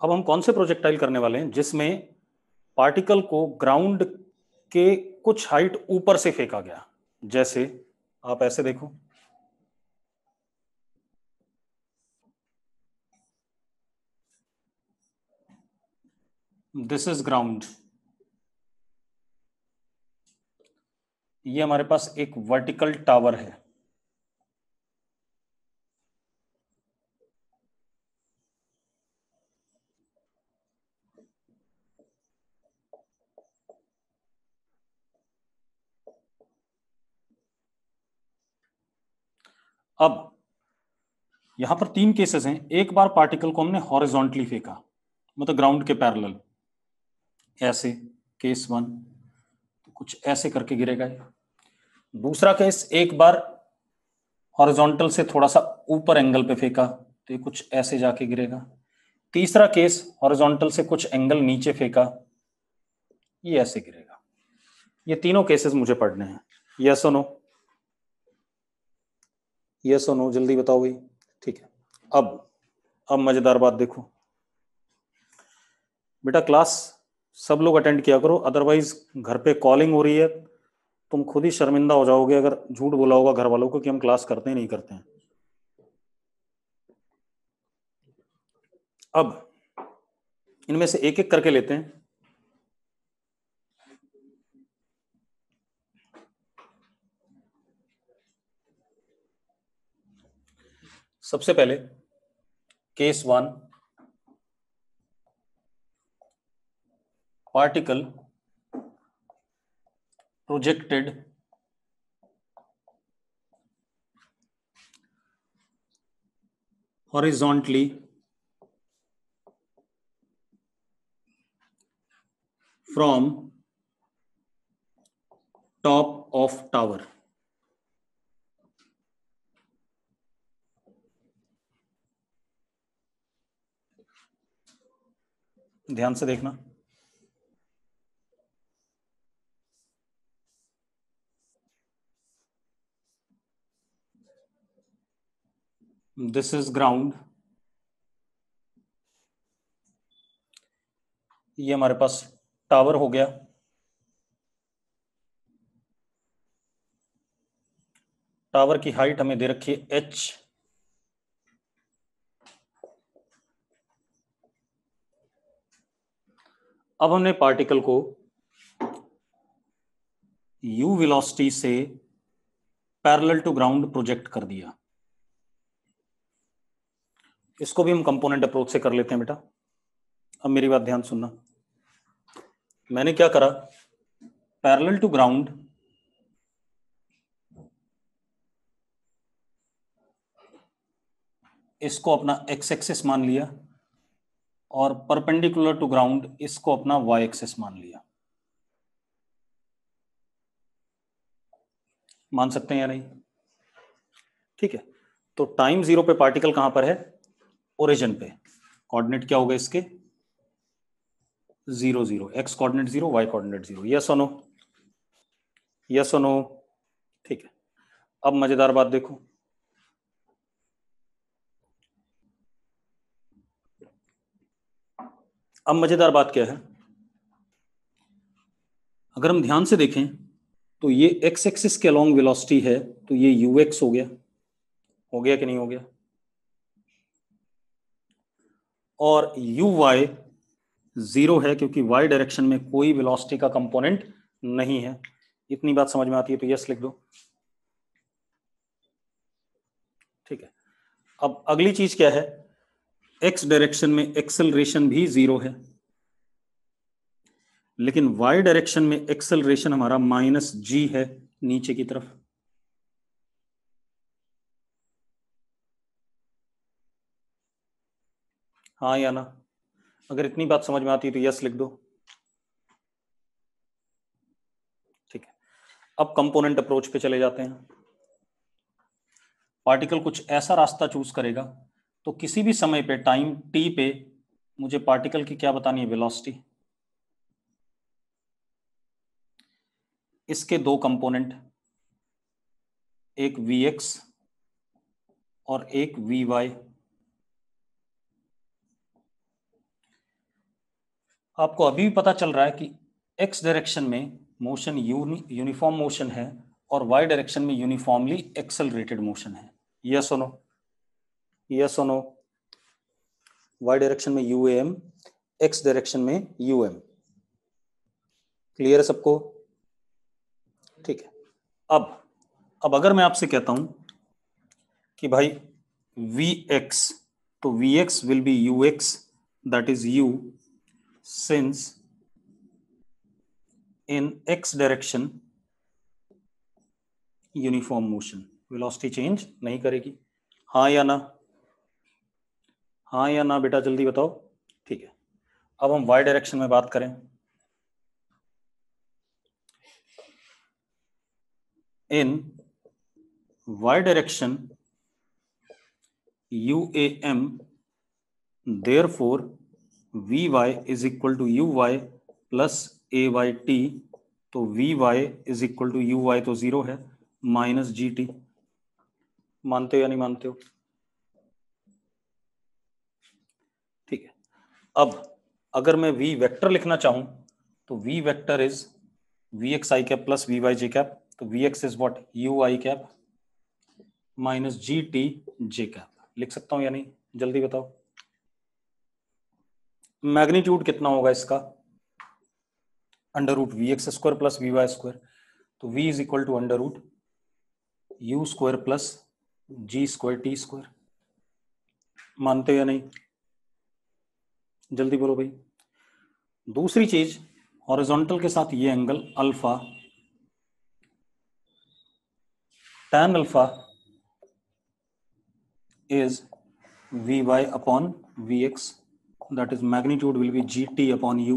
अब हम कौन से प्रोजेक्टाइल करने वाले हैं जिसमें पार्टिकल को ग्राउंड के कुछ हाइट ऊपर से फेंका गया। जैसे आप ऐसे देखो, दिस इज ग्राउंड, ये हमारे पास एक वर्टिकल टावर है। अब यहां पर तीन केसेस हैं। एक बार पार्टिकल को हमने हॉरिजॉन्टली फेंका, मतलब ग्राउंड के पैरेलल, ऐसे, केस वन, तो कुछ ऐसे करके गिरेगा ये। दूसरा केस, एक बार हॉरिजॉन्टल से थोड़ा सा ऊपर एंगल पे फेंका तो ये कुछ ऐसे जाके गिरेगा। तीसरा केस, हॉरिजॉन्टल से कुछ एंगल नीचे फेंका, ये ऐसे गिरेगा। ये तीनों केसेस मुझे पढ़ने हैं। यस और नो, यस और नो, जल्दी बताओ भाई। ठीक है, अब मजेदार बात देखो बेटा, क्लास सब लोग अटेंड किया करो, अदरवाइज घर पे कॉलिंग हो रही है, तुम खुद ही शर्मिंदा हो जाओगे अगर झूठ बोला होगा घर वालों को कि हम क्लास करते हैं नहीं करते हैं। अब इनमें से एक एक करके लेते हैं। सबसे पहले case one, particle projected horizontally from top of tower। ध्यान से देखना, दिस इज ग्राउंड, ये हमारे पास टावर हो गया। टावर की हाइट हमें दे रखी है h। अब हमने पार्टिकल को u वेलोसिटी से पैरेलल टू ग्राउंड प्रोजेक्ट कर दिया। इसको भी हम कंपोनेंट अप्रोच से कर लेते हैं बेटा। अब मेरी बात ध्यान सुनना, मैंने क्या करा, पैरेलल टू ग्राउंड इसको अपना x एक्सिस मान लिया और परपेंडिकुलर टू ग्राउंड इसको अपना y एक्सिस मान लिया। मान सकते हैं या नहीं? ठीक है, तो टाइम जीरो पे पार्टिकल कहां पर है? ओरिजिन पे। कोऑर्डिनेट क्या होगा इसके? 0 0, x coordinate 0, y coordinate 0। Yes और नो, यस और नो। ठीक है, अब मजेदार बात देखो, अब मजेदार बात क्या है, अगर हम ध्यान से देखें तो ये x एक्सिस के अलोंग वेलोसिटी है, तो ये ux हो गया कि नहीं हो गया? और uy 0 है क्योंकि y डायरेक्शन में कोई वेलोसिटी का कंपोनेंट नहीं है। इतनी बात समझ में आती है तो यस लिख दो। ठीक है, अब अगली चीज क्या है, x डायरेक्शन में एक्सेलरेशन भी 0 है, लेकिन y डायरेक्शन में एक्सेलरेशन हमारा -g है नीचे की तरफ। हाँ या ना? अगर इतनी बात समझ में आती है तो यस लिख दो। ठीक है, अब कंपोनेंट अप्रोच पे चले जाते हैं। पार्टिकल कुछ ऐसा रास्ता चूज करेगा, तो किसी भी समय पे टाइम t पे मुझे पार्टिकल की क्या बतानी है? वेलोसिटी। इसके दो कंपोनेंट, एक vx और एक vy। आपको अभी भी पता चल रहा है कि एक्स डायरेक्शन में मोशन यूनिफॉर्म मोशन है और वाई डायरेक्शन में यूनिफॉर्मली एक्सेलरेटेड मोशन है। यस और नो? यस और नो? वाई डायरेक्शन में यूएम, एक्स डायरेक्शन में यूएम। क्लियर है सबको? ठीक है। अब अगर मैं आपसे कहता हूं कि भाई Vx, तो Vx will be Ux, that is U, since in x direction uniform motion velocity change नहीं करेगी। हाँ या ना? हाँ या ना बेटा, जल्दी बताओ। ठीक है, अब हम y डायरेक्शन में बात करें। इन y direction UAM, therefore Vy is equal to Uy plus AYT, तो Vy is equal to Uy तो 0 है, माइनस GT। मानते हो या नहीं मानते हो? ठीक है। अब अगर मैं V वेक्टर लिखना चाहूं तो V vector is Vx I cap plus Vy J cap, तो Vx is what? Ui cap minus GT J cap. लिख सकता हूं या नहीं? जल्दी बताओ। मैग्नीट्यूड कितना होगा इसका? Under root Vx square plus Vy square, तो V is equal to under root U square plus G square T square. मानते हो या नहीं? जल्दी बोलो भाई। दूसरी चीज, हॉरिजॉन्टल के साथ ये angle alpha, tan alpha is Vy upon Vx, that is magnitude will be GT upon U।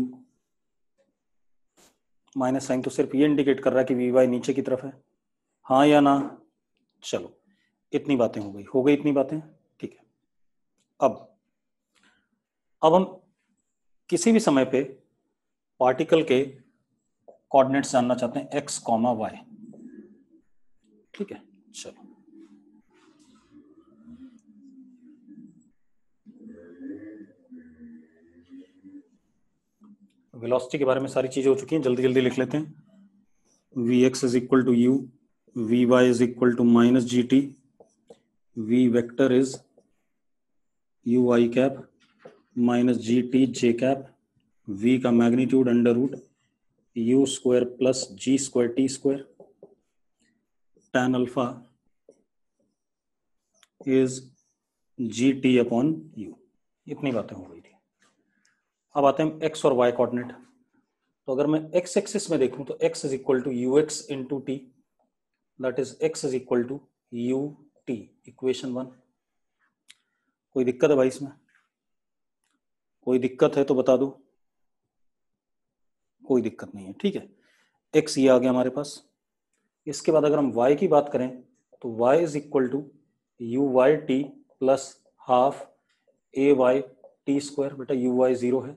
Minus sign तो सिर्फ ये इंडिकेट कर रहा है कि Vy नीचे की तरफ है। हाँ या ना? चलो, इतनी बातें हो गई इतनी बातें। ठीक है। अब हम किसी भी समय पे पार्टिकल के कोऑर्डिनेट्स जानना चाहते हैं, x, y। ठीक है, चलो। वेलोसिटी के बारे में सारी चीजें हो चुकी हैं, जल्दी जल्दी लिख लेते हैं। Vx is equal to U, Vy is equal to minus GT, V vector is Ui cap minus GT J cap, V का magnitude under root U square plus G square T square, tan alpha is GT upon U। इतनी बातें हो गई थी। अब आते हैं x और y कोऑर्डिनेट। तो अगर मैं x एक्सिस में देखूं तो x is equal to ux into T, that is x is equal to U T, equation 1। कोई दिक्कत है भाई इसमें? कोई दिक्कत है तो बता दो। कोई दिक्कत नहीं है, ठीक है। x ये आ गया हमारे पास। इसके बाद अगर हम y की बात करें तो y is equal to U Y T plus half A Y T square. बेटा यू वाई 0 है,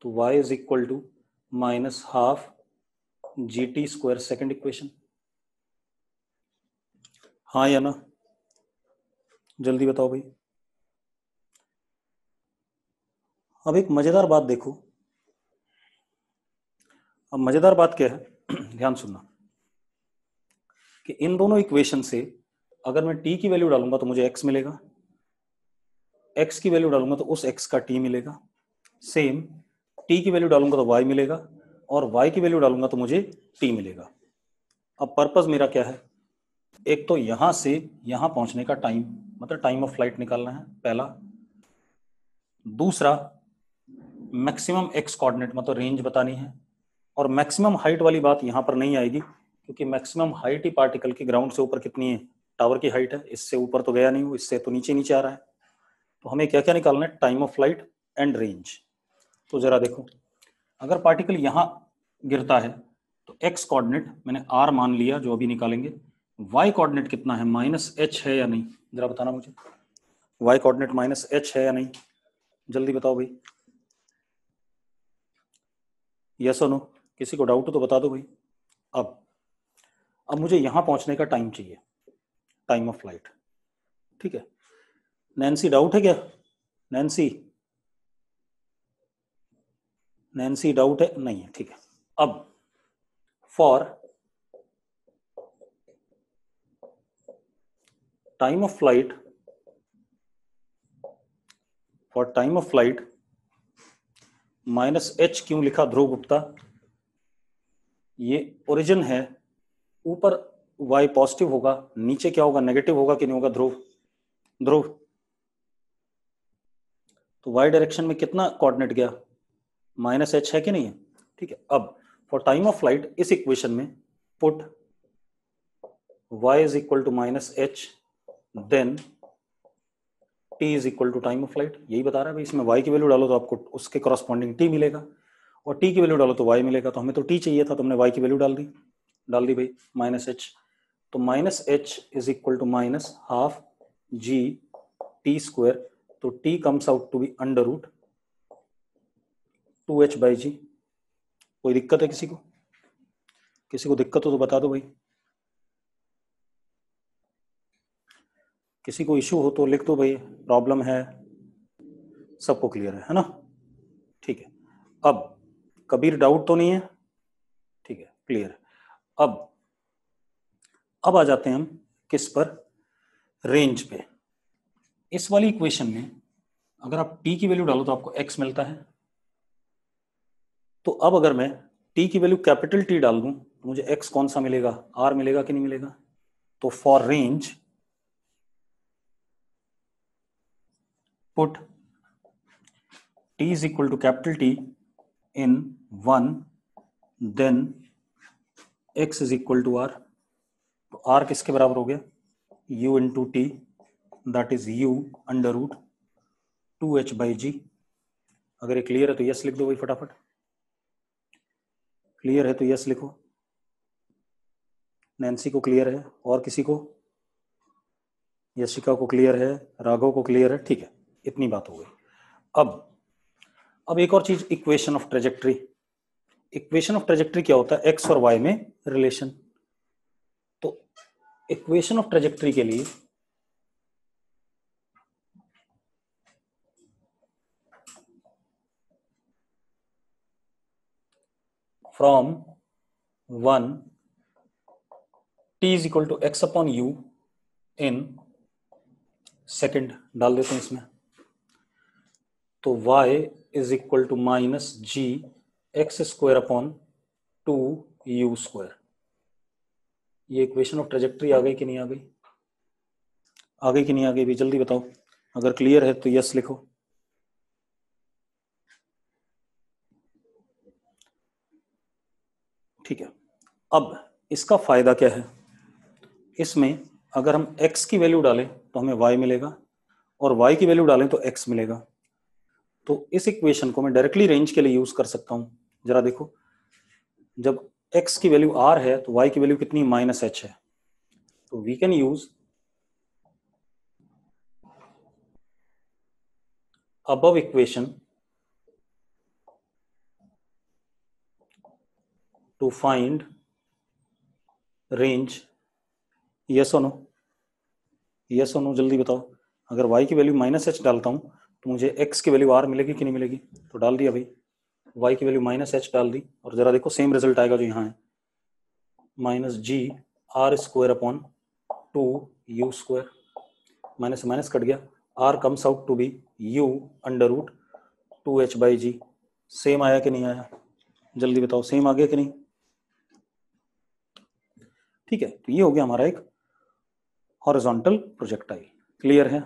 तो y is equal to minus half G T square, second equation. हाँ या ना? जल्दी बताओ भाई। अब एक मजेदार बात देखो। अब मजेदार बात क्या है ध्यान सुनना, कि इन दोनों इक्वेशन से अगर मैं t की वैल्यू डालूंगा तो मुझे x मिलेगा, x की वैल्यू डालूंगा तो उस x का t मिलेगा, सेम t की वैल्यू डालूंगा तो y मिलेगा, और y की वैल्यू डालूंगा तो मुझे t मिलेगा। अब पर्पस मेरा क्या है? एक तो यहां से यहां पहुंचने का टाइम, मतलब टाइम ऑफ फ्लाइट निकालना है पहला। दूसरा, मैक्सिमम x कोऑर्डिनेट मतलब रेंज बतानी है। और मैक्सिमम हाइट वाली बात यहां पर नहीं आएगी, क्योंकि मैक्सिमम हाइट ही पार्टिकल की ग्राउंड से ऊपर कितनी है? टावर की हाइट है, इससे ऊपर तो गया नहीं हो, इससे तो नीचे नीचे आ रहा है। तो हमें क्या क्या निकालना है? Time of flight and range. तो जरा देखो, अगर पार्टिकल यहां गिरता है तो x कोऑर्डिनेट मैंने r मान लिया जो अभी निकालेंगे। y कोऑर्डिनेट कितना है? माइनस h है या नहीं? जरा बताना मुझे, y कोऑर्डिनेट माइनस h है या नहीं? जल्दी बताओ भाई। यस और नो? किसी को डाउट हो तो बता दो भाई। अब मुझे यहां पहुंचने का टाइम चाहिए, टाइम ऑफ फ्लाइट। ठीक है, नैन्सी डाउट है क्या? नैन्सी नैन्सी डाउट है? नहीं है, ठीक है। अब for time of flight, -h क्यों लिखा ध्रुव गुप्ता? ये ओरिजिन है, ऊपर y पॉजिटिव होगा, नीचे क्या होगा, नेगेटिव होगा कि नहीं होगा ध्रुव? तो y डायरेक्शन में कितना कोऑर्डिनेट गया, -h है कि नहीं है? ठीक है। अब फॉर टाइम ऑफ फ्लाइट इस इक्वेशन में put y is equal to -h, then t is equal to time of flight. यही बता रहा है भाई, इसमें y की वैल्यू डालो तो आपको उसके करस्पॉन्डिंग t मिलेगा, और t की वैल्यू डालो तो y मिलेगा। तो हमें तो t चाहिए था, तो हमने y की वैल्यू डाल दी भाई -h। तो -h is equal to -half g t square, तो t comes out to be under root 2h by g. कोई दिक्कत है किसी को? दिक्कत हो तो बता दो भाई, किसी को इशू हो तो लिख दो भाई, प्रॉब्लम है? सबको क्लियर है ना? ठीक है। अब कबीर डाउट तो नहीं है? ठीक है, क्लियर है। अब आ जाते हैं हम किस पर, रेंज पे। इस वाली इक्वेशन में अगर आप t की वैल्यू डालो तो आपको x मिलता है। तो अब अगर मैं t की वैल्यू कैपिटल T डाल दूं तो मुझे x कौन सा मिलेगा, r मिलेगा कि नहीं मिलेगा? तो for range put t is equal to capital T in 1, then x is equal to r। तो r किसके बराबर हो गया, u into T, that is u under root 2h by g. अगर ये क्लियर है तो यस लिख दो भाई फटाफट, क्लियर है तो यस लिखो। नैन्सी को क्लियर है, और किसी को? यशिका को क्लियर है, राघव को क्लियर है, ठीक है, इतनी बात हो गई। अब एक और चीज, equation of trajectory. Equation of trajectory क्या होता है, एक्स और वाई में रिलेशन। तो इक्वेशन ऑफ ट्रेजेक्ट्री के लिए from 1 t is equal to X upon U in second डाल देते हैं इसमें। तो y is equal to -g X square upon 2u square. ये इक्वेशन ऑफ ट्रेजेक्ट्री आ गई कि नहीं आ गई? आ गई कि नहीं आ गई भी, जल्दी बताओ। अगर क्लियर है तो यस लिखो। ठीक है। अब इसका फायदा क्या है, इसमें अगर हम x की वैल्यू डालें तो हमें y मिलेगा, और y की वैल्यू डालें तो x मिलेगा। तो इस इक्वेशन को मैं डायरेक्टली रेंज के लिए यूज कर सकता हूं। जरा देखो, जब x की वैल्यू r है तो y की वैल्यू कितनी, -h है। तो we can use above equation to find range। yes or no? yes or no, जल्दी बताओ। अगर y की वैल्यू -h डालता हूं तो मुझे x की वैल्यू r मिलेगी कि नहीं मिलेगी? तो डाल दिया भाई, y की वैल्यू -h डाल दी, और जरा देखो सेम रिजल्ट आएगा जो यहाँ है, -g r square upon 2u square. Minus से माइनस कट गया, r comes out to be u under root 2h by G. Same आया कि नहीं आया, जल्दी बताओ, सेम आ गया कि नहीं? ठीक है, तो ये हो गया हमारा एक हॉरिजॉन्टल प्रोजेक्टाइल, क्लियर है,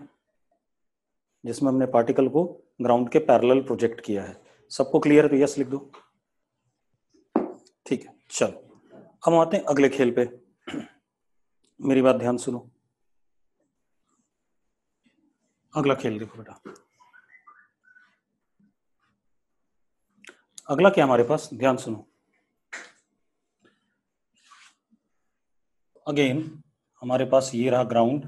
जिसमें हमने पार्टिकल को ग्राउंड के पैरेलल प्रोजेक्ट किया है। सबको क्लियर है तो यस लिख दो। ठीक है, चलो अब हम आते हैं अगले खेल पे। मेरी बात ध्यान सुनो, अगला खेल देखो बेटा। अगला क्या हमारे पास, ध्यान सुनो। अगेन हमारे पास ये रहा ग्राउंड,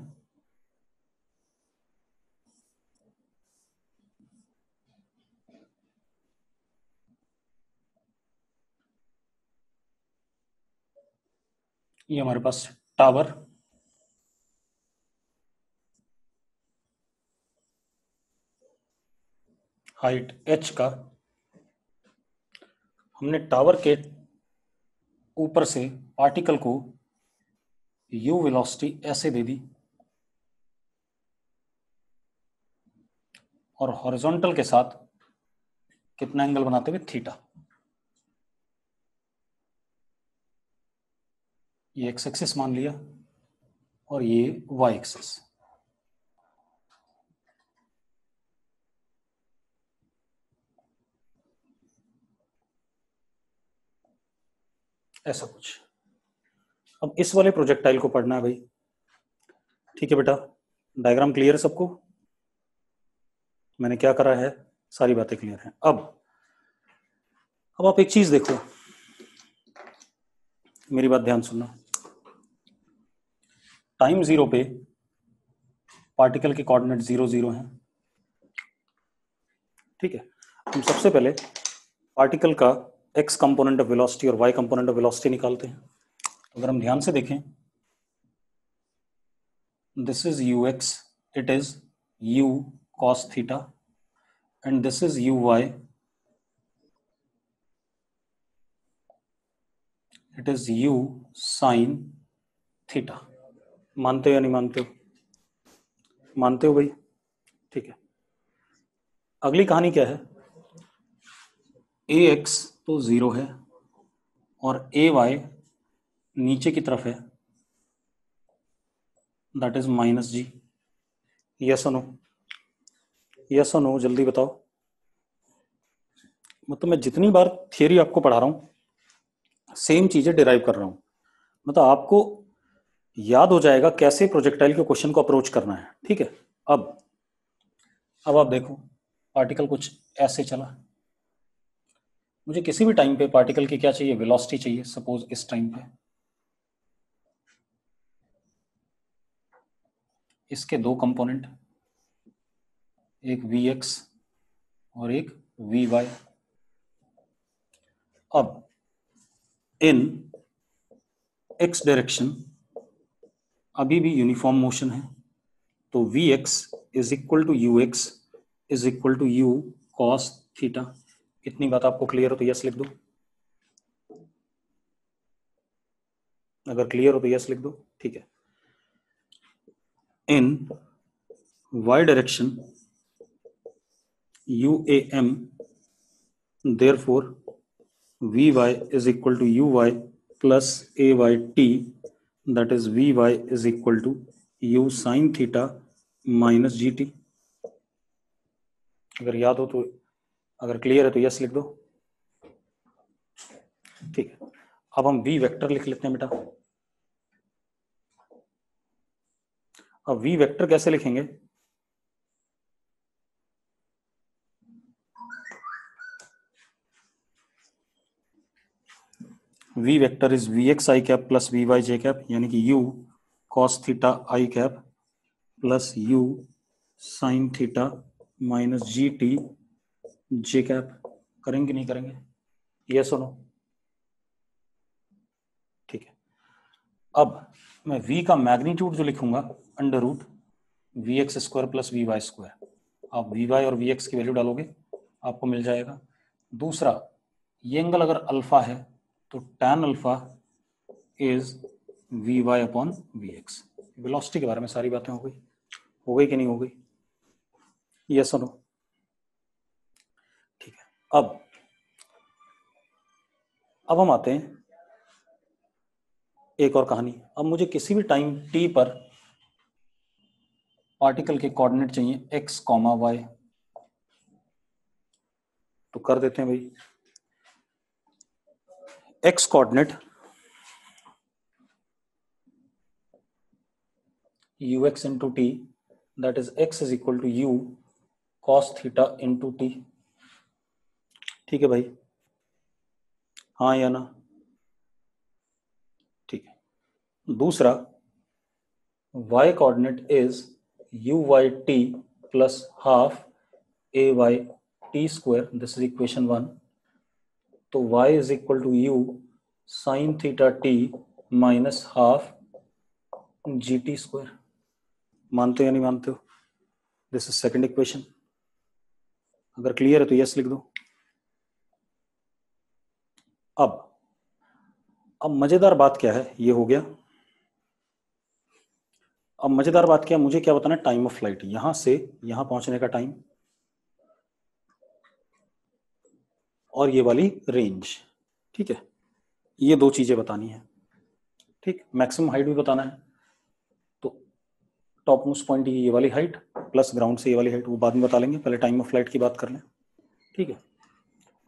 ये हमारे पास टावर, हाइट h का, हमने टावर के ऊपर से पार्टिकल को u वेलोसिटी ऐसे दे दी और हॉरिजॉन्टल के साथ कितना एंगल बनाते हुए, थीटा। ये एक्स एक्सिस मान लिया और ये वाई एक्सिस। ऐसा कुछ। अब इस वाले प्रोजेक्टाइल को पढ़ना है भाई, ठीक है बेटा? डायग्राम क्लियर है सबको? मैंने क्या करा है, सारी बातें क्लियर हैं। अब आप एक चीज देखो, मेरी बात ध्यान सुनना। टाइम 0 पे पार्टिकल के कोऑर्डिनेट 0 0 हैं, ठीक है? हम सबसे पहले पार्टिकल का x कंपोनेंट ऑफ वेलोसिटी और y कंपोनेंट ऑफ वेलोसिटी निकालते हैं। अगर हम ध्यान से देखें, this is ux, it is u cos theta, and this is uy, it is u sin theta. मानते हो या नहीं मानते हो? मानते हो भाई? ठीक है। अगली कहानी क्या है? ax तो 0 है और ay नीचे की तरफ है, दैट इज -g। यस और नो? यस और नो, जल्दी बताओ। मतलब मैं जितनी बार थियरी आपको पढ़ा रहा हूं, सेम चीजें डिराइव कर रहा हूं, मतलब आपको याद हो जाएगा कैसे प्रोजेक्टाइल के क्वेश्चन को अप्रोच करना है, ठीक है? अब आप देखो, पार्टिकल कुछ ऐसे चला, मुझे किसी भी टाइम पे पार्टिकल की क्या चाहिए, वेलोसिटी चाहिए। सपोज इस टाइम पे इसके दो कंपोनेंट, एक vx और एक vy। अब इन x डायरेक्शन अभी भी यूनिफॉर्म मोशन है, तो vx is equal to ux is equal to u cos theta. इतनी बात आपको क्लियर हो तो यस लिख दो, अगर क्लियर हो तो यस लिख दो, ठीक है? इन y direction uam, therefore vy is equal to uy plus ayt, that is vy is equal to u sin theta minus gt। अगर याद हो तो, अगर क्लियर है तो यस लिख दो, ठीक है? अब हम v वेक्टर लिख लेते हैं बेटा। अब v वेक्टर कैसे लिखेंगे? v vector is vx i cap plus vy j cap, यानी कि u cos theta i cap plus u sin theta minus gt j cap. करेंगे नहीं करेंगे? यस और नो? ठीक है। अब मैं v का मैग्नीट्यूड जो लिखूंगा, under root vx square plus vy square. आप vy और vx की वैल्यू डालोगे, आपको मिल जाएगा। दूसरा, ये एंगल अगर अल्फा है तो tan alpha is vy upon vx। Velocity के बारे में सारी बातें हो गई कि नहीं हो गई? यस और नो? ठीक है। अब हम आते हैं एक और कहानी। अब मुझे किसी भी टाइम t पर पार्टिकल के कोऑर्डिनेट चाहिए x, y, तो कर देते हैं भाई। x coordinate ux into t, that is x is equal to u cos theta into t। ठीक है भाई? हाँ या ना? ठीक है। दूसरा, y coordinate is uyt plus half ayt square, this is equation 1। तो y is equal to u sine theta t minus half gt square. मानते हो या नहीं मानते हो? This is second equation. अगर क्लियर है तो यस लिख दो। अब मजेदार बात क्या है, ये हो गया। अब मजेदार बात क्या है, मुझे क्या बताना है, टाइम ऑफ फ्लाइट, यहां से यहां पहुंचने का टाइम और ये वाली रेंज। ठीक है, ये दो चीजें बतानी है। ठीक, मैक्सिमम हाइट भी बताना है, तो टॉप मोस्ट पॉइंट की ये वाली हाइट प्लस ग्राउंड से ये वाली हाइट, वो बाद में बता लेंगे, पहले टाइम ऑफ फ्लाइट की बात कर लें। ठीक है,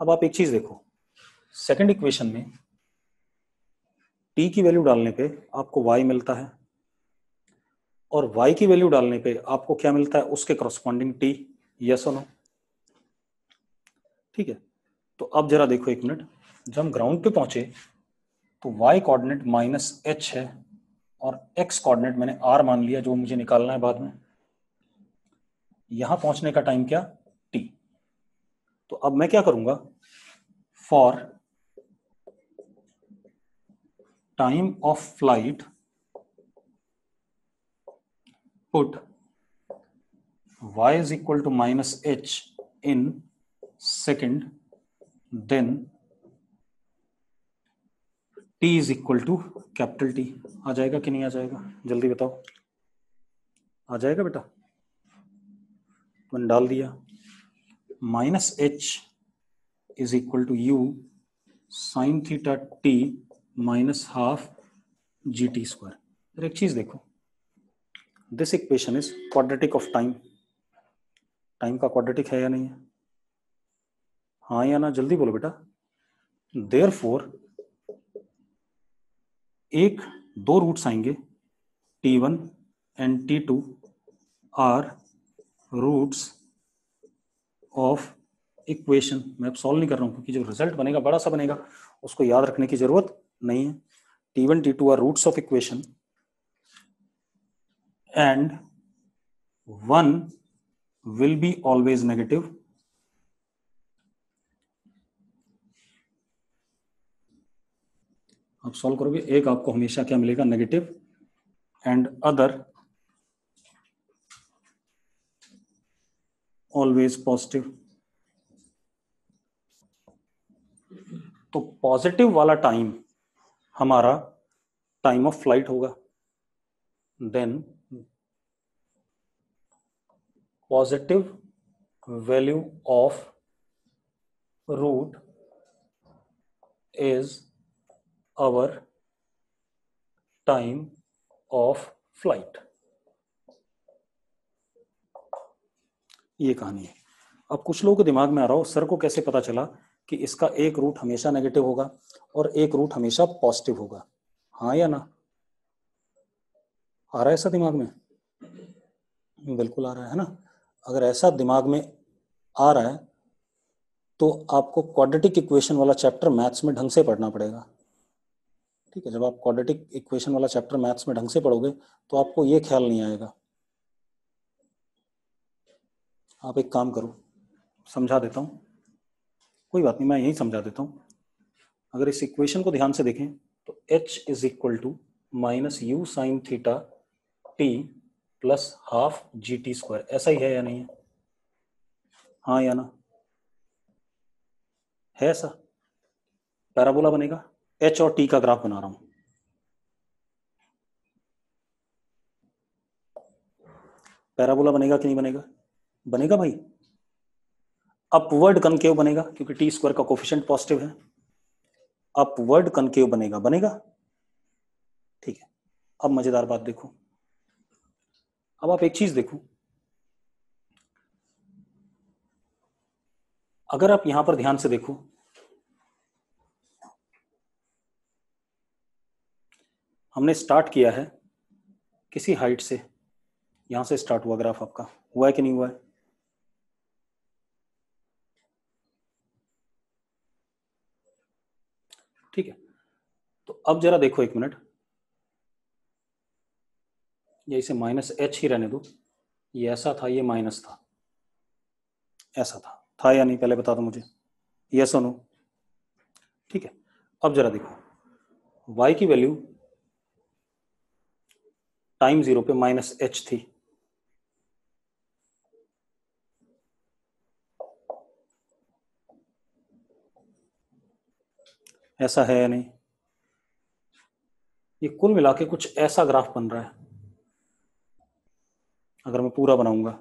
अब आप एक चीज देखो, सेकंड इक्वेशन में टी की वैल्यू डालने पे आपको y मिलता है और y की वैल्यू डालने पे आपको क्या मिलता है, उसके करस्पॉन्डिंग t। यस और नो? ठीक है, तो अब जरा देखो एक मिनट, जब हम ग्राउंड पे पहुंचे तो y कोऑर्डिनेट -h है और x कोऑर्डिनेट मैंने r मान लिया, जो मुझे निकालना है बाद में। यहां पहुंचने का टाइम क्या, t। तो अब मैं क्या करूंगा, for time of flight put y is equal to -h in second, then t is equal to capital T। आ जाएगा कि नहीं आ जाएगा, जल्दी बताओ, आ जाएगा बेटा? मैंने डाल दिया, -h is equal to u sin theta t -12 gt square. फिर एक चीज देखो, this equation is quadratic of time. Time का क्वाड्रेटिक है या नहीं है, हाँ या ना, जल्दी बोलो बेटा। देयरफॉर एक दो रूट्स आएंगे, t1 and t2 are roots of equation. मैं अब सॉल्व नहीं कर रहा हूं क्योंकि जो रिजल्ट बनेगा बड़ा सा बनेगा, उसको याद रखने की जरूरत नहीं है। t1 t2 are roots of equation and one will be always negative आप सॉल्व करोगे, एक आपको हमेशा क्या मिलेगा, negative, and other always positive. तो पॉजिटिव वाला टाइम हमारा टाइम ऑफ फ्लाइट होगा, then positive value of root is our time of flight. ये कहानी है। अब कुछ लोगों के दिमाग में आ रहा हो, सर को कैसे पता चला कि इसका एक रूट हमेशा नेगेटिव होगा और एक रूट हमेशा पॉजिटिव होगा, हाँ या ना? आ रहा है ऐसा दिमाग में? बिल्कुल आ रहा है ना? अगर ऐसा दिमाग में आ रहा है तो आपको क्वाड्रेटिक इक्वेशन वाला चैप्टर मैथ्स में ढंग से पढ़ना पड़ेगा। ठीक है, जब आप क्वाड्रेटिक इक्वेशन वाला चैप्टर मैथ्स में ढंग से पढ़ोगे तो आपको ये ख्याल नहीं आएगा। आप एक काम करो, समझा देता हूँ, कोई बात नहीं, मैं यही समझा देता हूँ। अगर इस इक्वेशन को ध्यान से देखें तो h is equal to -u sin theta t plus half G T square, ऐसा ही है या नहीं है, हाँ या ना? है ऐसा? पैराबोला बनेगा, h और t का ग्राफ बना रहा हूं, पैराबोला बनेगा कि नहीं बनेगा? बनेगा भाई, अपवर्ड कनकेव बनेगा क्योंकि टी स्क्वायर का कोफिशिएंट पॉजिटिव है, अपवर्ड कनकेव बनेगा, बनेगा। ठीक है, अब मजेदार बात देखो, अब आप एक चीज देखो, अगर आप यहां पर ध्यान से देखो, हमने स्टार्ट किया है किसी हाइट से, यहां से स्टार्ट हुआ ग्राफ आपका, हुआ है कि नहीं हुआ है? ठीक है, तो अब जरा देखो एक मिनट, ये इसे -h ही रहने दो, ये ऐसा था, ये माइनस था, ऐसा था या नहीं, पहले बता दो मुझे, यस और नो? ठीक है, अब जरा देखो, y की वैल्यू टाइम 0 पे -h थी, ऐसा है या नहीं? ये कुल मिला के कुछ ऐसा ग्राफ बन रहा है। अगर मैं पूरा बनाऊंगा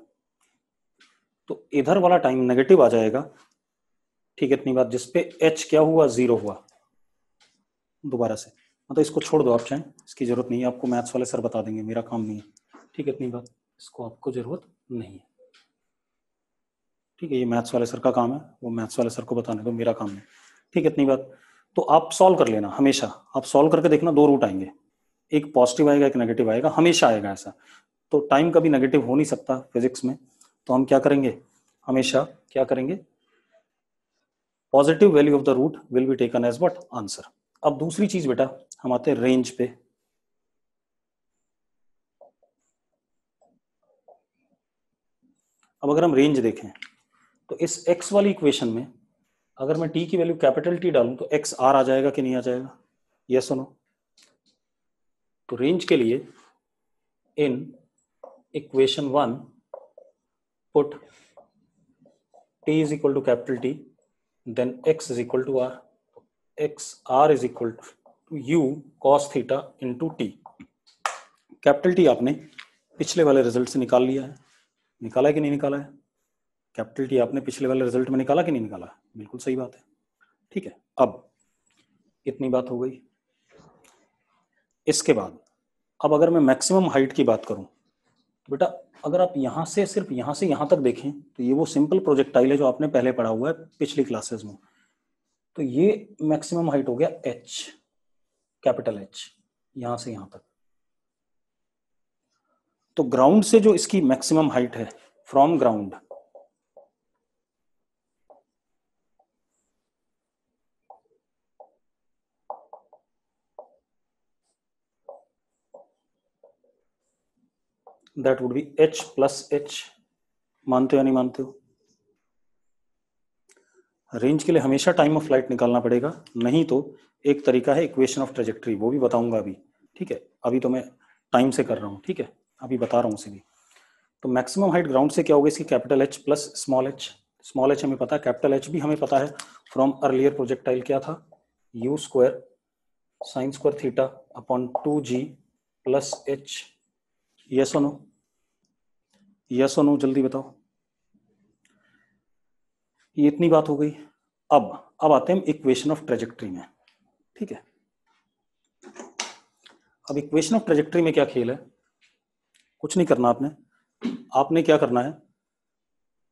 तो इधर वाला टाइम नेगेटिव आ जाएगा, ठीक है, इतनी बात, जिसपे एच क्या हुआ, 0 हुआ। दोबारा से मतलब इसको छोड़ दो आप चाहें, इसकी जरूरत नहीं है, आपको मैथ्स वाले सर बता देंगे, मेरा काम नहीं है, ठीक है, इतनी बात, इसको आपको जरूरत नहीं है, ठीक है, ये मैथ्स वाले सर का काम है, वो मैथ्स वाले सर को बताने दो, मेरा काम है, ठीक है, इतनी बात। तो आप सॉल्व कर लेना, हमेशा आप सॉल्व करके देखना, दो रूट आएंगे, एक पॉजिटिव आएगा एक नेगेटिव आएगा, हमेशा आएगा ऐसा। तो टाइम कभी नेगेटिव हो नहीं सकता फिजिक्स में, तो हम क्या करेंगे, हमेशा क्या करेंगे, positive value of the root will be taken as what, answer. अब दूसरी चीज बेटा, हम आते हैं रेंज पे। अब अगर हम रेंज देखें तो इस x वाली इक्वेशन में अगर मैं t की वैल्यू कैपिटल T डालूं तो x r आ जाएगा कि नहीं आ जाएगा, यस और नो? तो रेंज के लिए in equation 1 put t is equal to capital T, then x is equal to r, x r is equal to u cos theta into t। Capital T आपने पिछले वाले रिजल्ट से निकाल लिया है, निकाला है कि नहीं निकाला है? कैपिटल T आपने पिछले वाले रिजल्ट में निकाला कि नहीं निकाला? बिल्कुल सही बात है, ठीक है। अब इतनी बात हो गई। इसके बाद अब अगर मैं मैक्सिमम हाइट की बात करूं तो बेटा, अगर आप यहां से सिर्फ यहां से यहां तक देखें तो ये वो सिंपल प्रोजेक्टाइल है जो आपने पहले पढ़ा हुआ है पिछली क्लासेस में। तो ये मैक्सिमम हाइट हो गया h, कैपिटल H, यहां से यहां तक। तो ग्राउंड से जो इसकी मैक्सिमम हाइट है, from ground, that would be h plus h। मानते हो या नहीं मानते हो? रेंज के लिए हमेशा टाइम ऑफ फ्लाइट निकालना पड़ेगा, नहीं तो एक तरीका है इक्वेशन ऑफ ट्रेजेक्टरी, वो भी बताऊंगा अभी, ठीक है, अभी तो मैं टाइम से कर रहा हूँ, ठीक है, अभी बता रहा हूँ सीधी। तो मैक्सिमम हाइट ग्राउंड से क्या होगा, इसकी capital H plus small h। Small h हमें पता है, कैपिटल H भी हमें पता है फ्रॉम अर्लियर प्रोजेक्टाइल, क्या था, u square sine square theta upon 2g plus h। Yes और नो, यस और नो, जल्दी बताओ। ये इतनी बात हो गई। अब आते हैं इक्वेशन ऑफ ट्रेजेक्टरी में, ठीक है। अब इक्वेशन ऑफ ट्रेजेक्टरी में क्या खेल है, कुछ नहीं करना आपने, आपने क्या करना है,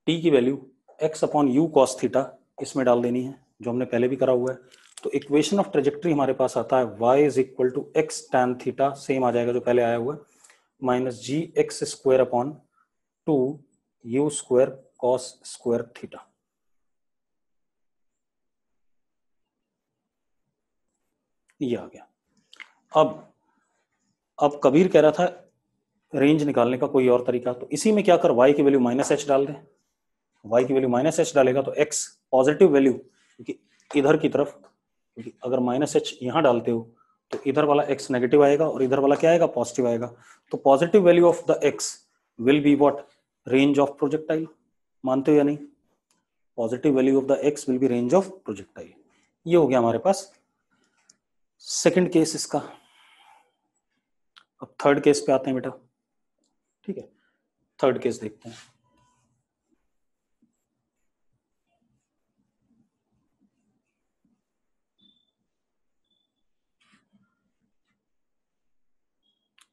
t की value x upon you cos theta इसमें डाल देनी है, जो हमने पहले भी करा हुआ है। तो इक्वेशन ऑफ ट्रेजेक्टरी हमारे पास आता है y is equal to x tan theta, same आ जाएगा जो पहले आया हुआ है, माइनस जी x square upon 2 u square cos square theta. ये आ गया। अब कबीर कह रहा था रेंज निकालने का कोई और तरीका, तो इसी में क्या कर, y की वैल्यू माइनस एच डाल दे। y की वैल्यू माइनस एच डालेगा तो x पॉजिटिव वैल्यू, क्योंकि इधर की तरफ, क्योंकि अगर माइनस एच यहां डालते हो तो इधर वाला x नेगेटिव आएगा और इधर वाला क्या आएगा, पॉजिटिव आएगा। तो positive value of the x will be what, range of projectile. मानते हो या नहीं? Positive value of the x will be range of projectile. ये हो गया हमारे पास सेकंड केस इसका। अब थर्ड केस पे आते हैं बेटा, ठीक है, थर्ड केस देखते हैं।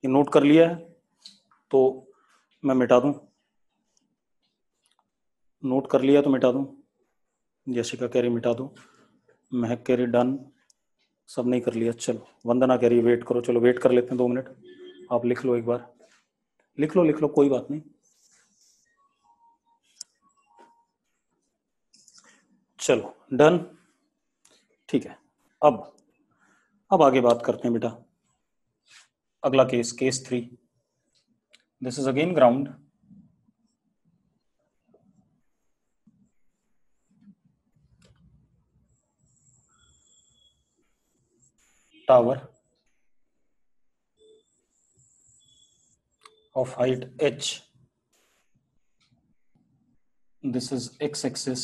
ये नोट कर लिया है तो मैं मिटा दूं, नोट कर लिया तो मिटा दूं, जैसिका कह रही मिटा दूं, महक कह रही डन, सब नहीं कर लिया, चलो वंदना कह रही वेट करो, चलो वेट कर लेते हैं 2 मिनट, आप लिख लो एक बार, लिख लो कोई बात नहीं, चलो डन, ठीक है। अब आगे बात करते हैं बेटा, अगला case, case 3। This is again ground, tower of height h, this is x axis,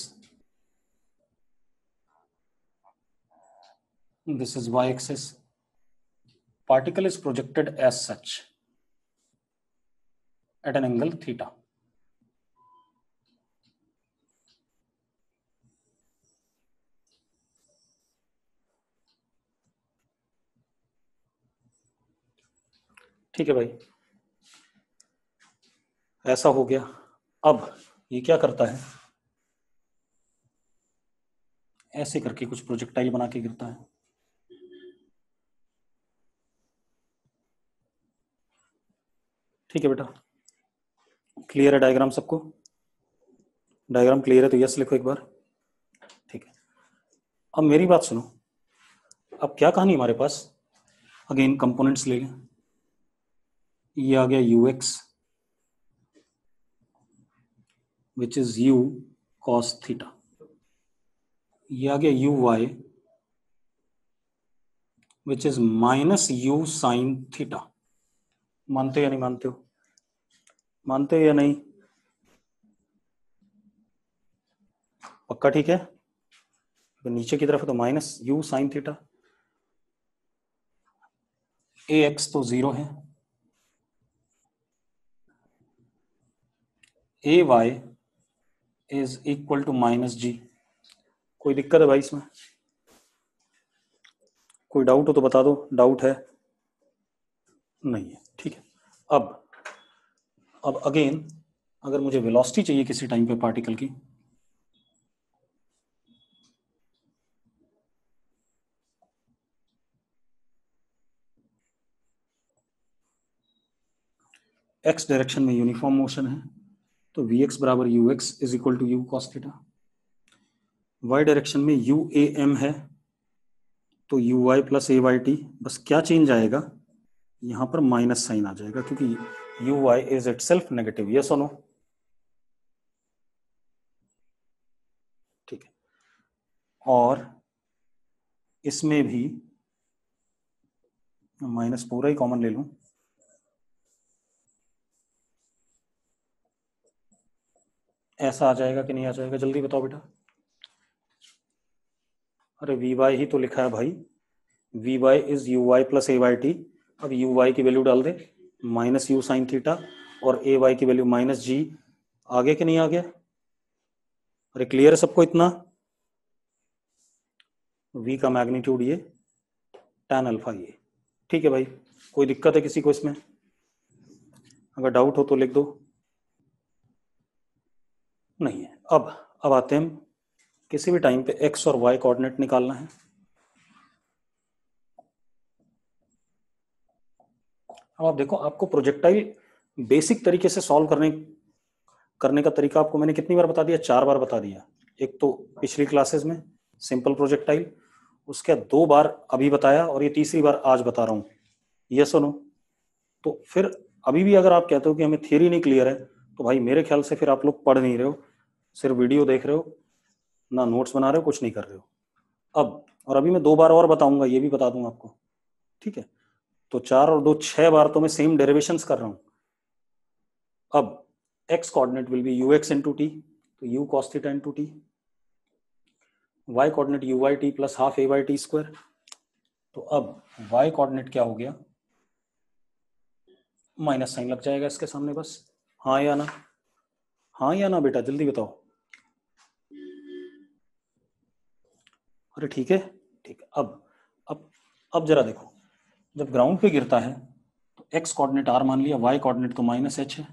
this is y-axis. Particle is projected as such at an angle theta. ठीक है भाई, ऐसा हो गया। अब ये क्या करता है, ऐसे करके कुछ प्रोजेक्टाइल बना के गिरता है। ठीक है बेटा, क्लियर है डायग्राम सबको? डायग्राम क्लियर है तो यस लिखो एक बार। ठीक है, अब मेरी बात सुनो। अब क्या कहानी हमारे पास, अगेन कंपोनेंट्स ले लें। ये आ गया ux which is u cos theta. ये आ गया uy which is minus u sin theta. मानते हो या नहीं मानते हो? मानते हो या नहीं? पक्का ठीक है? तो नीचे की तरफ है तो minus u sin theta. ax तो 0 है, ay is equal to minus g. कोई दिक्कत है भाई इसमें? कोई डाउट हो तो बता दो, डाउट है? नहीं है, ठीक है। अब अगेन अगर मुझे वेलोसिटी चाहिए किसी टाइम पे पार्टिकल की, एक्स डायरेक्शन में यूनिफॉर्म मोशन है तो vx बराबर ux is equal to u cos theta. y direction में uam है तो uy प्लस ayt, बस क्या चेंज आएगा, यहां पर माइनस साइन आ जाएगा क्योंकि uy is itself negative. Yes और नो? ठीक है, और इसमें भी माइनस पूरा ही कॉमन ले लूं, ऐसा आ जाएगा कि नहीं आ जाएगा, जल्दी बताओ बेटा। अरे vy ही तो लिखा है भाई, vy is uy plus ayt। अब uy की वैल्यू डाल दे माइनस u साइन थीटा और ay की वैल्यू माइनस जी। आगे कि नहीं आ गया? अरे क्लियर है सबको इतना? v का मैग्नीट्यूड ये tan अल्फा ये। ठीक है भाई, कोई दिक्कत है किसी को इसमें? अगर डाउट हो तो लिख दो। नहीं है। अब आते हैं हम, किसी भी टाइम पे x और y कोऑर्डिनेट निकालना है। अब आप देखो, आपको प्रोजेक्टाइल बेसिक तरीके से सॉल्व करने का तरीका आपको मैंने कितनी बार बता दिया? 4 बार बता दिया। एक तो पिछली क्लासेस में सिंपल प्रोजेक्टाइल, उसके 2 बार अभी बताया और ये तीसरी बार आज बता रहा हूँ। यस और नो? तो फिर अभी भी अगर आप कहते हो कि हमें थियरी नहीं क्लियर है तो भाई मेरे ख्याल से फिर आप लोग पढ़ नहीं रहे हो, सिर्फ वीडियो देख रहे हो, ना नोट्स बना रहे हो, कुछ नहीं कर रहे हो। अब और अभी मैं 2 बार और बताऊंगा, ये भी बता दूंगा आपको। ठीक है, तो 4 और 2 6 बार तो मैं सेम डेरिवेशंस कर रहा हूं। अब x coordinate will be ux into T, तो u cos theta into T. y coordinate uy t plus half a by T square. तो अब y कोऑर्डिनेट क्या हो गया, माइनस साइन लग जाएगा इसके सामने बस। हाँ या ना? हाँ या ना बेटा, जल्दी बताओ। अरे ठीक है, ठीक है। अब जरा देखो, जब ग्राउंड पे गिरता है तो x कोऑर्डिनेट r मान लिया, y कोऑर्डिनेट तो माइनस h है,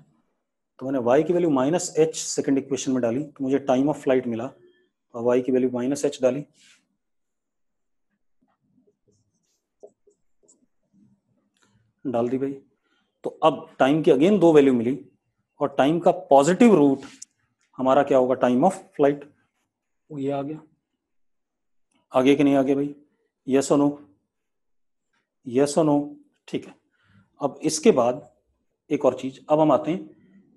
तो मैंने y की value minus h second equation में डाली तो मुझे टाइम ऑफ फ्लाइट मिला, तो y की वैल्यू माइनस h डाली, डाल दी भाई। तो अब टाइम की अगेन 2 वैल्यू मिली और टाइम का पॉजिटिव रूट हमारा क्या होगा, टाइम ऑफ फ्लाइट। वो ये आ गया। आगे कि नहीं आगे भाई? यस और नो? यस और नो? ठीक है। अब इसके बाद एक और चीज, अब हम आते हैं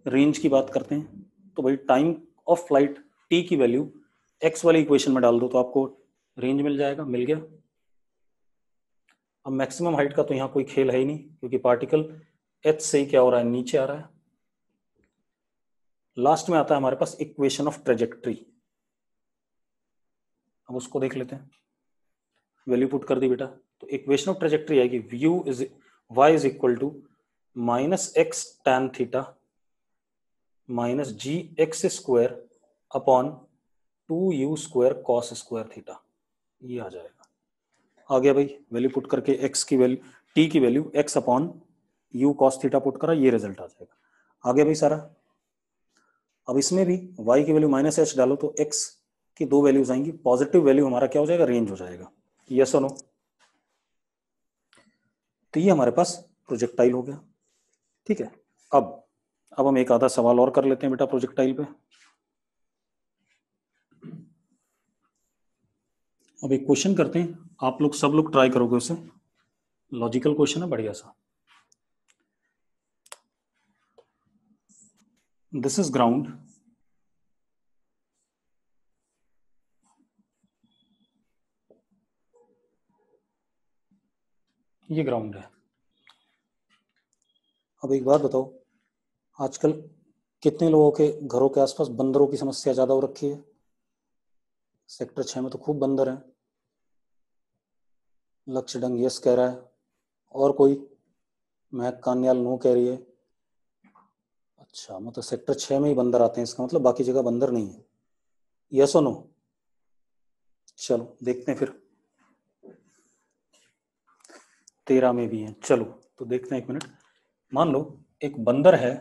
रेंज की बात करते हैं। तो भाई टाइम ऑफ फ्लाइट टी की वैल्यू एक्स वाली इक्वेशन में डाल दो तो आपको रेंज मिल जाएगा। मिल गया। अब मैक्सिमम हाइट का तो यहाँ कोई खेल है ही नहीं क्योंकि पार्टिकल एच से ही क्या हो रहा है, नीचे आ रहा है। लास्ट में आता है हमारे पास इक्वेशन ऑफ ट्रेजेक्ट्री। अब उसको देख लेते हैं। वैल्यू पुट कर दी बेटा, तो इक्वेशन ऑफ ट्रेजेक्ट्री आएगी view is y is equal to minus X tan theta minus ji x square upon 2u square cos square theta, ये आ जाएगा। आ गया भाई, वैल्यू पुट करके x की वैल्यू, t की value x upon u cos theta put करा, ये रिजल्ट आ जाएगा। आ गया भाई सारा। अब इसमें भी y की वैल्यू माइनस एच डालो तो x की दो वैल्यूज आएंगी, पॉजिटिव वैल्यू हमारा क्या हो जाएगा, रेंज हो जाएगा। यस और नो? तो ये हमारे पास प्रोजेक्टाइल हो गया। ठीक है, अब हम एक आधा सवाल और कर लेते हैं बेटा प्रोजेक्टाइल पे। अब एक क्वेश्चन करते हैं, आप लोग सब लोग ट्राई करोगे उसे, लॉजिकल क्वेश्चन है बढ़िया सा। दिस इज ग्राउंड, ये ग्राउंड है। अब एक बात बताओ, आजकल कितने लोगों के घरों के आसपास बंदरों की समस्या ज्यादा हो रखी है? सेक्टर 6 में तो खूब बंदर हैं। लक्ष्य डंग यस कह रहा है, और कोई? महक कान्याल नो कह रही है। अच्छा, मतलब सेक्टर 6 में ही बंदर आते हैं, इसका मतलब बाकी जगह बंदर नहीं है। यस और नो? चलो देखते हैं फिर। 13 में भी है, चलो तो देखते हैं। एक मिनट, मान लो एक बंदर है,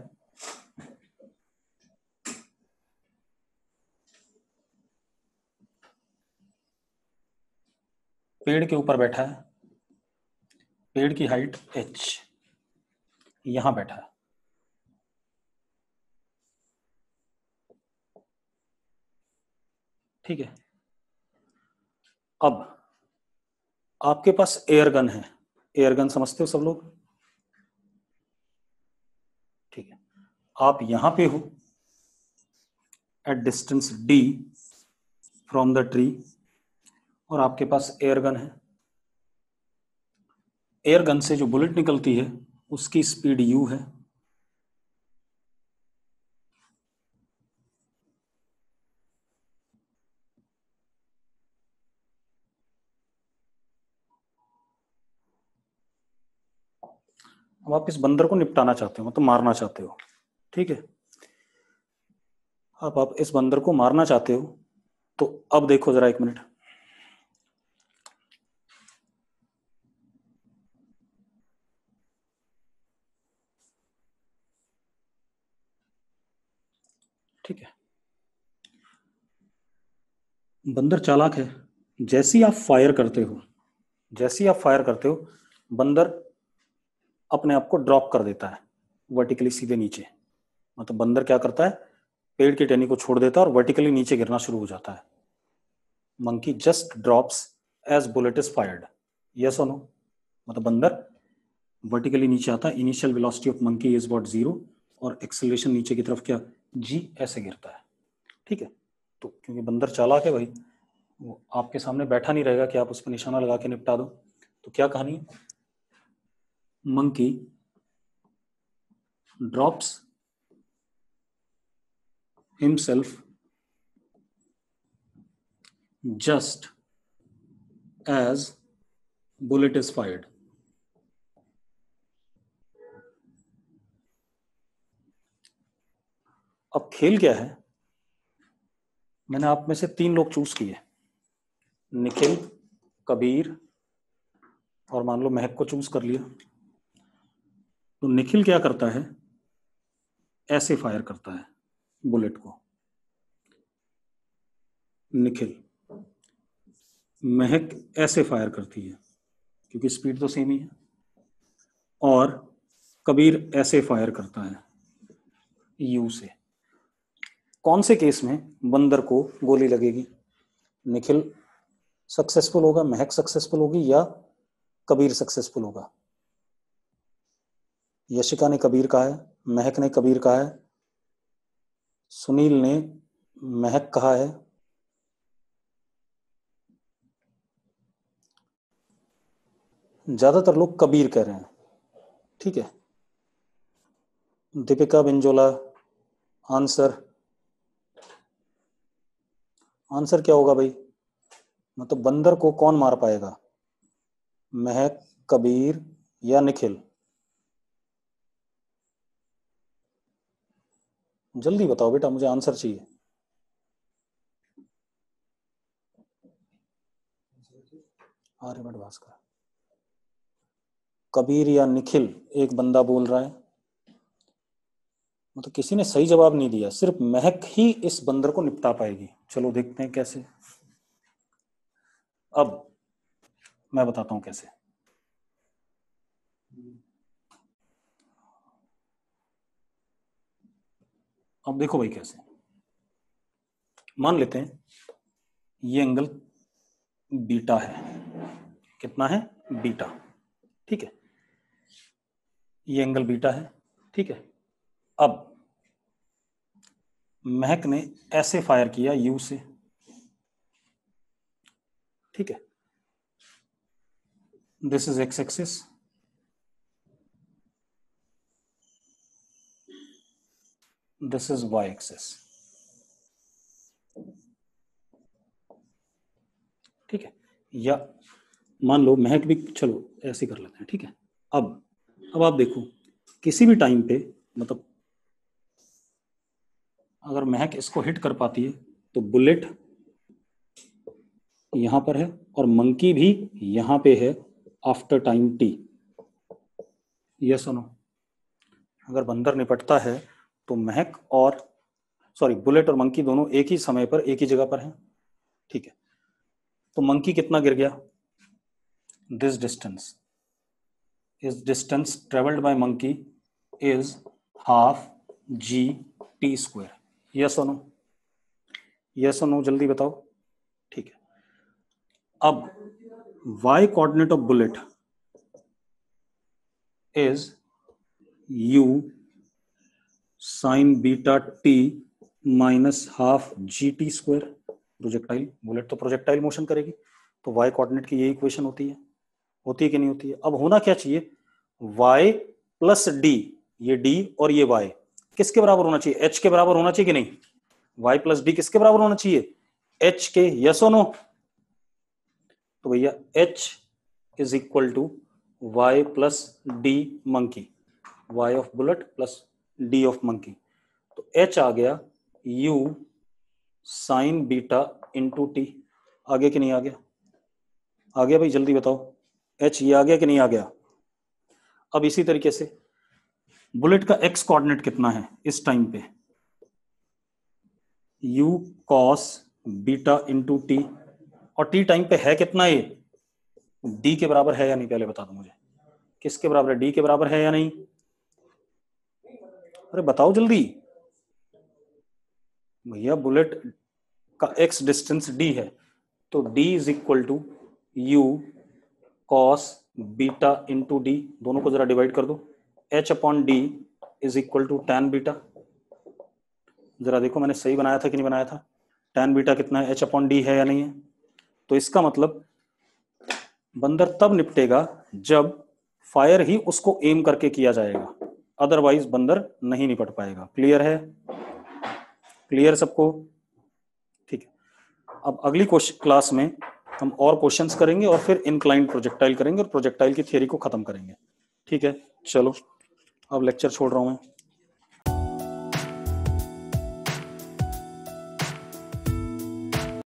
पेड़ के ऊपर बैठा है, पेड़ की हाइट h, यहां बैठा है। ठीक है, अब आपके पास एयर गन है। एयर गन समझते हो सब लोग? ठीक है, आप यहां पे हो at distance d from the tree, और आपके पास एयर गन है। एयर गन से जो बुलेट निकलती है उसकी स्पीड u है। अब आप इस बंदर को निपटाना चाहते हो, मतलब मारना चाहते हो। ठीक है, अब आप इस बंदर को मारना चाहते हो, तो अब देखो जरा, एक मिनट। ठीक है, बंदर चालाक है। जैसे ही आप फायर करते हो, जैसे ही आप फायर करते हो, बंदर अपने आप को ड्रॉप कर देता है वर्टिकली सीधे नीचे। मतलब बंदर क्या करता है, पेड़ की टहनी को छोड़ देता है और वर्टिकली नीचे गिरना शुरू हो जाता है। Monkey just drops as bullet is fired. Yes और नो? मतलब बंदर वर्टिकली नीचे आता है, initial velocity of monkey is about 0, और एक्सेलरेशन नीचे की तरफ क्या, g, ऐसे गिरता है। ठीक है, तो क्योंकि बंदर चालाक है भाई, वो आपके सामने बैठा नहीं रहेगा कि आप उस पर निशाना लगा के निपटा दो। तो क्या कहानी है, monkey drops himself just as bullet is fired। अब खेल क्या है, मैंने आप में से 3 लोग चूज किए, निखिल, कबीर और मान लो महक को चूज कर लिया। तो निखिल क्या करता है, ऐसे फायर करता है बुलेट को, निखिल। महक ऐसे फायर करती है क्योंकि स्पीड तो सेम ही है, और कबीर ऐसे फायर करता है यू से। कौन से केस में बंदर को गोली लगेगी, निखिल सक्सेसफुल होगा, महक सक्सेसफुल होगी, या कबीर सक्सेसफुल होगा? यशिका ने कबीर कहा है, महक ने कबीर कहा है, सुनील ने महक कहा है, ज्यादातर लोग कबीर कह रहे हैं। ठीक है, दीपिका बिंजोला, आंसर, आंसर क्या होगा भाई? मतलब बंदर को कौन मार पाएगा? महक, कबीर या निखिल? जल्दी बताओ बेटा, मुझे आंसर चाहिए। आर्यभट्ट भास्कर। कबीर या निखिल एक बंदा बोल रहा है, मतलब किसी ने सही जवाब नहीं दिया, सिर्फ महक ही इस बंदर को निपटा पाएगी। चलो देखते हैं कैसे। अब मैं बताता हूं कैसे। अब देखो भाई कैसे। मान लेते हैं ये एंगल बीटा है। कितना है? बीटा। ठीक है, ये एंगल बीटा है। ठीक है, अब महक ने ऐसे फायर किया यू से। ठीक है, this is X axis, this is Y axis. ठीक है, या मान लो महक भी, चलो ऐसे कर लेते हैं। ठीक है, अब आप देखो किसी भी टाइम पे, मतलब अगर महक इसको हिट कर पाती है तो बुलेट यहां पर है और मंकी भी यहां पे है आफ्टर टाइम टी। यस और नो? अगर बंदर निपटता है तो महक और बुलेट और मंकी दोनों एक ही समय पर एक ही जगह पर हैं। ठीक है, तो मंकी कितना गिर गया? This distance is distance traveled by monkey is half g t square. yes or no? yes or no जल्दी बताओ। ठीक है, अब y coordinate of bullet is u sin beta t minus half gt square. Projectile, bullet तो projectile motion करेगी, तो y coordinate की यही इक्वेशन होती है कि नहीं होती है? अब होना क्या चाहिए? y प्लस डी, ये d और ये y किसके बराबर होना चाहिए? h के बराबर होना चाहिए कि नहीं? y प्लस डी किसके बराबर होना चाहिए? h के। यस और नो? तो भैया h is equal to y plus d monkey, y of bullet plus d of monkey. तो h आ गया u sine beta into t. आ गया कि नहीं आ गया? आ गया भाई, जल्दी बताओ। h ये आ गया कि नहीं आ गया? अब इसी तरीके से बुलेट का x कोऑर्डिनेट कितना है इस टाइम पे? u cos beta into T, और t टाइम पे है कितना? ये d के बराबर है या नहीं? पहले बता दो मुझे, किसके बराबर है? d के बराबर है या नहीं? अरे बताओ जल्दी भैया। बुलेट का x डिस्टेंस d है, तो d is equal to u cos beta into D. दोनों को जरा डिवाइड कर दो। h अपॉन D is equal to tan beta. जरा देखो मैंने सही बनाया था कि नहीं बनाया था? tan बीटा कितना है? h अपॉन डी है या नहीं है? तो इसका मतलब बंदर तब निपटेगा जब फायर ही उसको एम करके किया जाएगा, अदरवाइज बंदर नहीं निपट पाएगा। क्लियर है? क्लियर सबको? ठीक है, अब अगली क्लास में हम और क्वेश्चंस करेंगे और फिर इनक्लाइंड प्रोजेक्टाइल करेंगे और प्रोजेक्टाइल की थ्योरी को खत्म करेंगे। ठीक है, चलो अब लेक्चर छोड़ रहा हूं मैं।